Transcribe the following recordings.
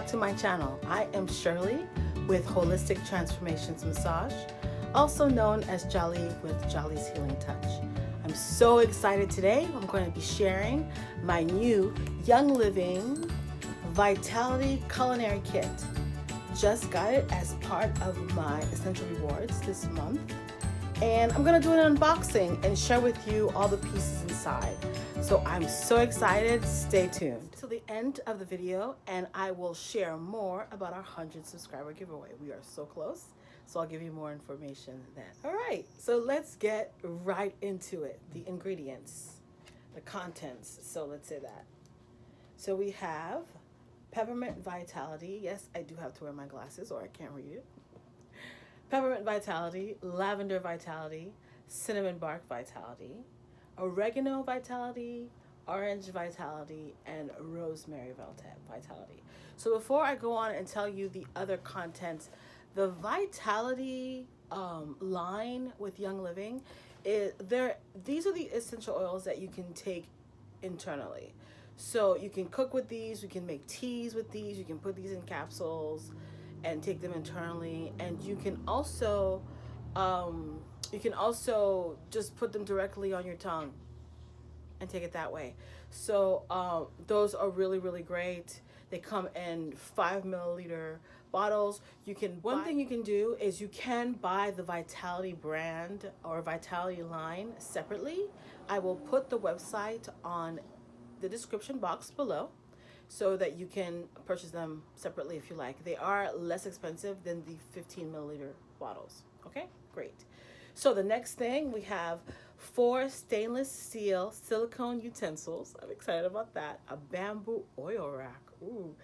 back to my channel. I am Shirley with Holistic Transformations Massage, also known as Jolly with Jolly's Healing Touch. I'm so excited today. I'm going to be sharing my new Young Living Vitality Culinary Kit. Just got it as part of my Essential Rewards this month. And I'm going to do an unboxing and share with you all the pieces inside. So I'm so excited. Stay tuned till the end of the video and I will share more about our 100 subscriber giveaway. We are so close, so I'll give you more information then. All right, so let's get right into it. The ingredients, the contents, so let's say that. So we have Peppermint Vitality. Yes, I do have to wear my glasses or I can't read it. Peppermint Vitality, Lavender Vitality, Cinnamon Bark Vitality, Oregano Vitality, Orange Vitality, and Rosemary Vitality. So before I go on and tell you the other contents, the Vitality line with Young Living, these are the essential oils that you can take internally. So you can cook with these, you can make teas with these, you can put these in capsules and take them internally, and you can also just put them directly on your tongue and take it that way. So those are really, really great. They come in 5 milliliter bottles. One thing you can do is you can buy the Vitality brand or Vitality line separately. I will put the website on the description box below, so that you can purchase them separately if you like. They are less expensive than the 15 milliliter bottles. Okay, great. So the next thing, we have 4 stainless steel silicone utensils. I'm excited about that. A bamboo oil rack. Ooh.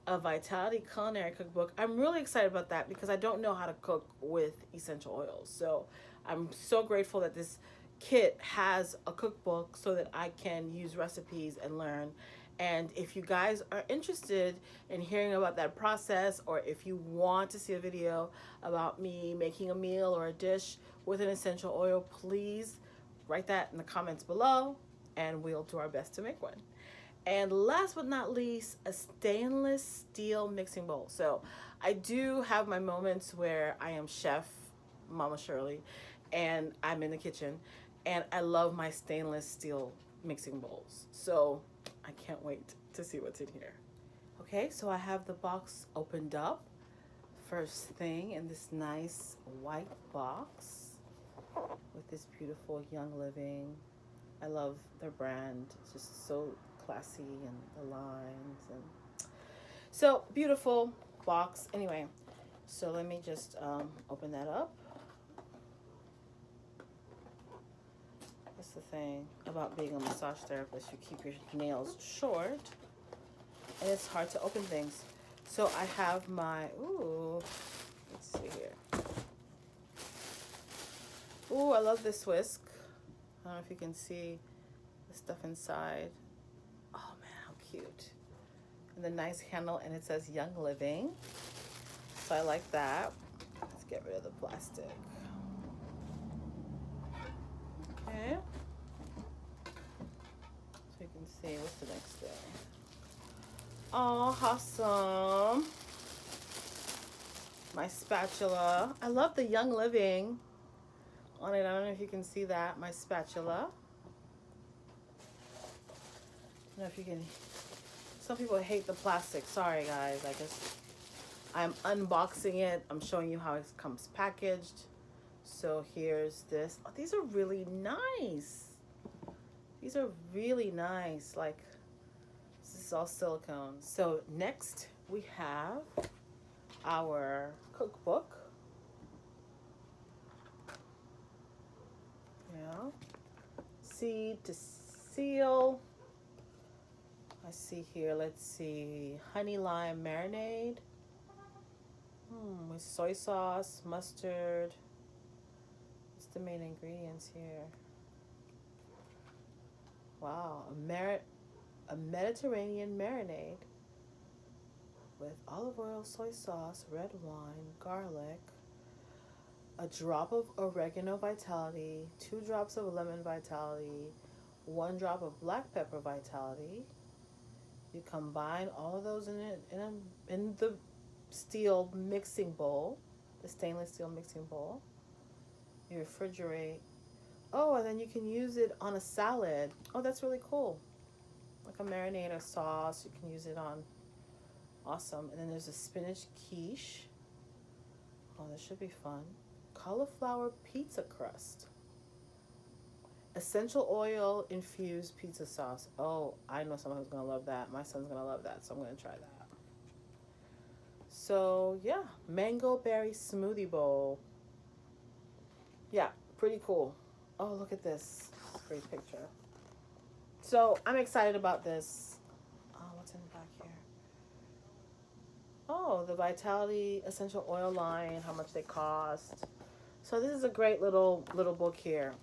A Vitality Culinary Cookbook. I'm really excited about that because I don't know how to cook with essential oils. So I'm so grateful that this kit has a cookbook so that I can use recipes and learn. And if you guys are interested in hearing about that process, or if you want to see a video about me making a meal or a dish with an essential oil, please write that in the comments below and we'll do our best to make one. And last but not least, a stainless steel mixing bowl. So I do have my moments where I am Chef Mama Shirley and I'm in the kitchen, and I love my stainless steel mixing bowls. So I can't wait to see what's in here. Okay, so I have the box opened up. First thing in this nice white box with this beautiful Young Living. I love their brand. It's just so classy, and the lines, and so beautiful box. Anyway, so let me just open that up. That's the thing about being a massage therapist. You keep your nails short and it's hard to open things. So I have my, let's see here. Ooh, I love this whisk. I don't know if you can see the stuff inside. Oh man, how cute. And the nice handle, and it says Young Living. So I like that. Let's get rid of the plastic. Okay. So you can see, what's the next thing? Oh, awesome. My spatula. I love the Young Living on it. I don't know if you can see that. My spatula. I don't know if you can. Some people hate the plastic. Sorry, guys. I'm unboxing it. I'm showing you how it comes packaged. So here's this. Oh, these are really nice. These are really nice. Like, this is all silicone. So next we have our cookbook. Yeah. Seed to seal. I see here, let's see, honey lime marinade. With soy sauce, mustard. What's the main ingredients here? Wow, a Mediterranean marinade with olive oil, soy sauce, red wine, garlic, a drop of oregano Vitality, 2 drops of lemon Vitality, 1 drop of black pepper Vitality, You combine all of those in the steel mixing bowl, the stainless steel mixing bowl. You refrigerate. Oh, and then you can use it on a salad. Oh, that's really cool. Like a marinade or sauce, you can use it on. Awesome. And then there's a spinach quiche. Oh, this should be fun. Cauliflower pizza crust. Essential oil infused pizza sauce. Oh, I know someone who's gonna love that. My son's gonna love that, so I'm gonna try that. So yeah, mango berry smoothie bowl. Yeah, pretty cool. Oh, look at this. Great picture. So I'm excited about this. Oh, what's in the back here? Oh, the Vitality essential oil line, how much they cost. So this is a great little book here.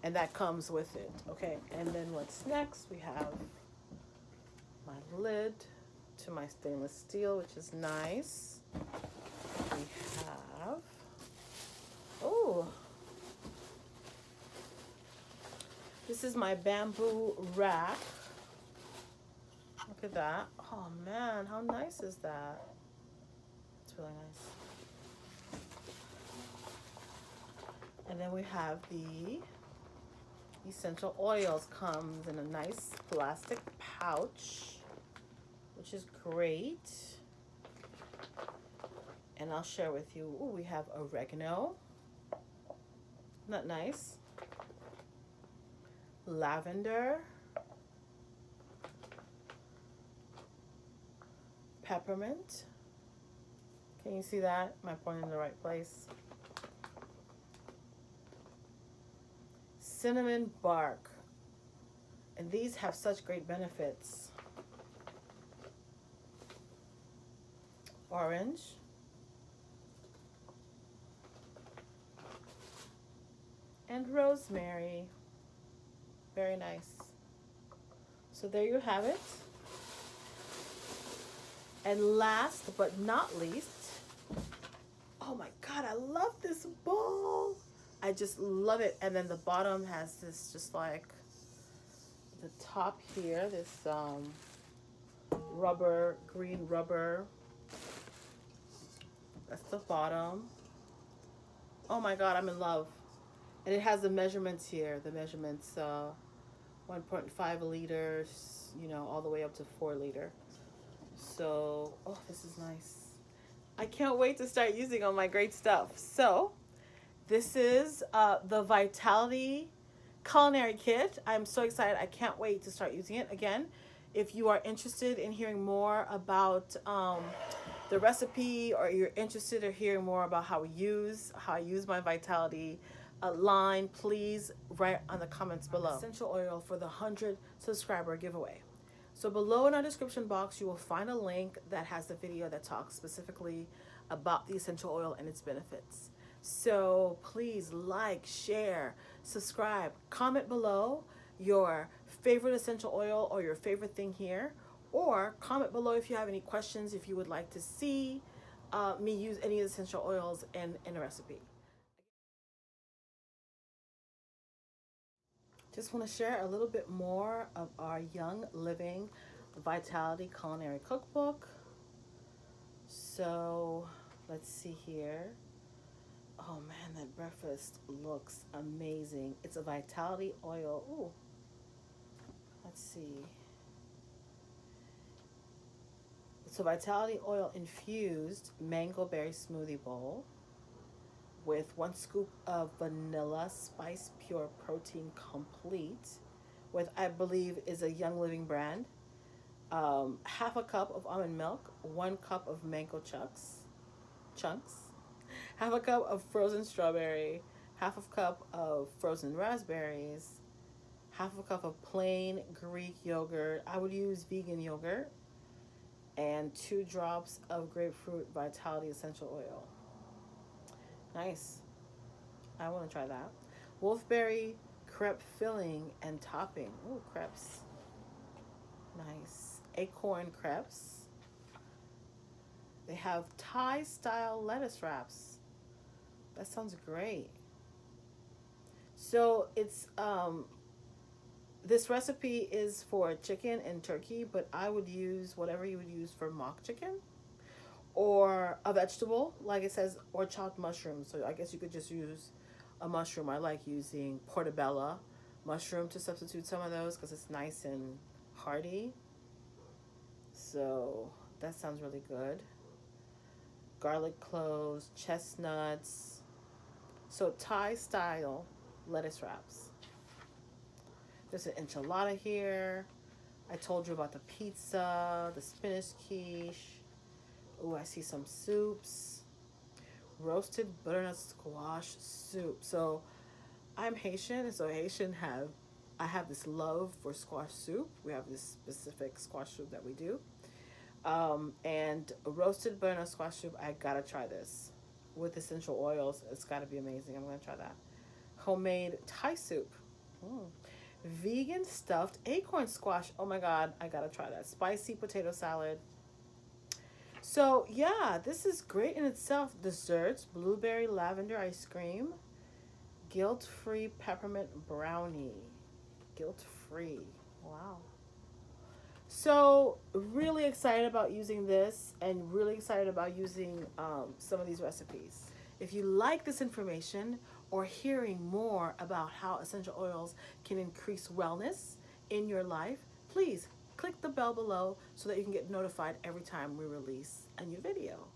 And that comes with it. Okay, and then what's next? We have my lid to my stainless steel, which is nice. We have, oh, this is my bamboo rack. Look at that. Oh man, how nice is that? It's really nice. And then we have the essential oils. Comes in a nice plastic pouch, which is great. And I'll share with you. Ooh, we have oregano. Isn't that nice? Lavender. Peppermint. Can you see that? Am I pointing in the right place? Cinnamon bark. And these have such great benefits. Orange. And rosemary. Very nice. So there you have it. And last but not least, oh my God, I love this bowl. I just love it. And then the bottom has this, just like the top here, this rubber, green rubber. That's the bottom. Oh my God, I'm in love. And it has the measurements here. The measurements, 1.5 liters, you know, all the way up to 4 liter. So, oh, this is nice. I can't wait to start using all my great stuff. So, this is the Vitality Culinary Kit. I'm so excited. I can't wait to start using it. Again, if you are interested in hearing more about the recipe, or you're interested in hearing more about how I use my Vitality line, please write on the comments below. Essential oil for the 100 subscriber giveaway. So below in our description box, you will find a link that has the video that talks specifically about the essential oil and its benefits. So please like, share, subscribe, comment below your favorite essential oil or your favorite thing here, or comment below if you have any questions, if you would like to see me use any of the essential oils in a recipe. Just want to share a little bit more of our Young Living Vitality Culinary Cookbook. So let's see here. Oh man, that breakfast looks amazing. It's a Vitality oil. Ooh, let's see. It's a Vitality oil infused mango berry smoothie bowl with 1 scoop of vanilla spice pure protein complete with, I believe is a Young Living brand, half a cup of almond milk, 1 cup of mango chunks, half a cup of frozen strawberry, half a cup of frozen raspberries, half a cup of plain Greek yogurt. I would use vegan yogurt, and 2 drops of grapefruit Vitality essential oil. Nice. I want to try that. Wolfberry crepe filling and topping. Ooh, crepes. Nice. Acorn crepes. They have Thai style lettuce wraps. That sounds great. So it's This recipe is for chicken and turkey, but I would use whatever you would use for mock chicken or a vegetable, like it says, or chopped mushrooms. So I guess you could just use a mushroom. I like using portobello mushroom to substitute some of those because it's nice and hearty. So that sounds really good. Garlic cloves, chestnuts. So Thai style lettuce wraps. There's an enchilada here. I told you about the pizza, the spinach quiche. Oh, I see some soups. Roasted butternut squash soup. So I'm Haitian, and so I have this love for squash soup. We have this specific squash soup that we do. And roasted butternut squash soup, I gotta try this. With essential oils, it's gotta be amazing. I'm gonna try that. Homemade Thai soup. Mm. Vegan stuffed acorn squash. Oh my God, I gotta try that. Spicy potato salad. So yeah, this is great in itself. Desserts, blueberry-lavender ice cream, guilt-free peppermint brownie. Guilt-free. Wow. So really excited about using this and really excited about using some of these recipes. If you like this information or hearing more about how essential oils can increase wellness in your life, please click the bell below so that you can get notified every time we release a new video.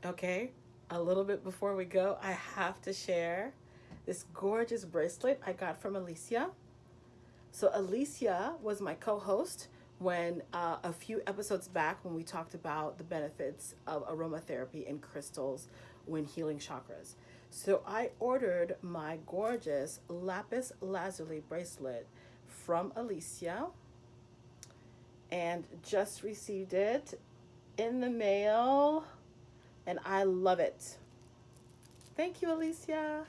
Okay, a little bit before we go, I have to share this gorgeous bracelet I got from Alicia. So Alicia was my co-host when a few episodes back when we talked about the benefits of aromatherapy and crystals when healing chakras. So I ordered my gorgeous lapis lazuli bracelet from Alicia and just received it in the mail, and I love it. Thank you, Alicia.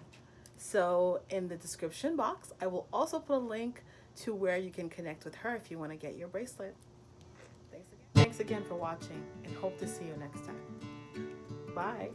So in the description box, I will also put a link to where you can connect with her if you want to get your bracelet. Thanks again for watching, and hope to see you next time. Bye.